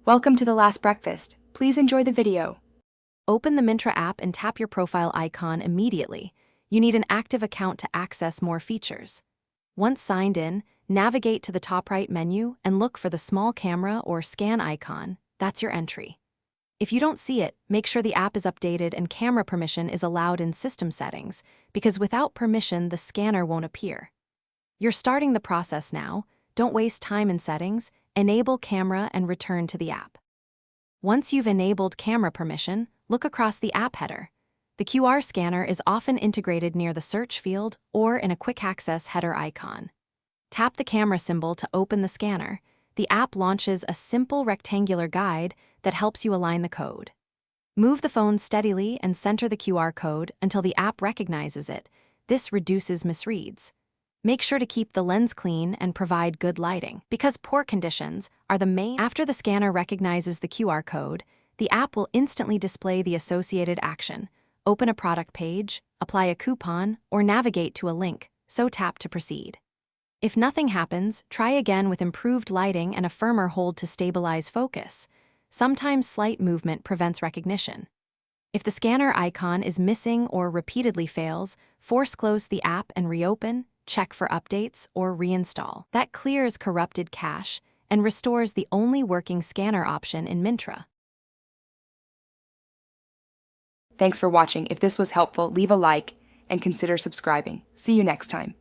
Welcome to the last breakfast. Please enjoy the video. Open the Myntra app and tap your profile icon immediately. You need an active account to access more features. Once signed in, navigate to the top right menu and look for the small camera or scan icon. That's your entry. If you don't see it, make sure the app is updated and camera permission is allowed in system settings, because without permission, the scanner won't appear. You're starting the process now. Don't waste time in settings. Enable camera and return to the app. Once you've enabled camera permission, look across the app header. The QR scanner is often integrated near the search field or in a quick access header icon. Tap the camera symbol to open the scanner. The app launches a simple rectangular guide that helps you align the code. Move the phone steadily and center the QR code until the app recognizes it. This reduces misreads. Make sure to keep the lens clean and provide good lighting, because poor conditions are the main. After the scanner recognizes the QR code, the app will instantly display the associated action. Open a product page, apply a coupon, or navigate to a link, so tap to proceed. If nothing happens, try again with improved lighting and a firmer hold to stabilize focus. Sometimes slight movement prevents recognition. If the scanner icon is missing or repeatedly fails, force close the app and reopen. Check for updates, or reinstall. That clears corrupted cache and restores the only working scanner option in Myntra. Thanks for watching. If this was helpful, leave a like and consider subscribing. See you next time.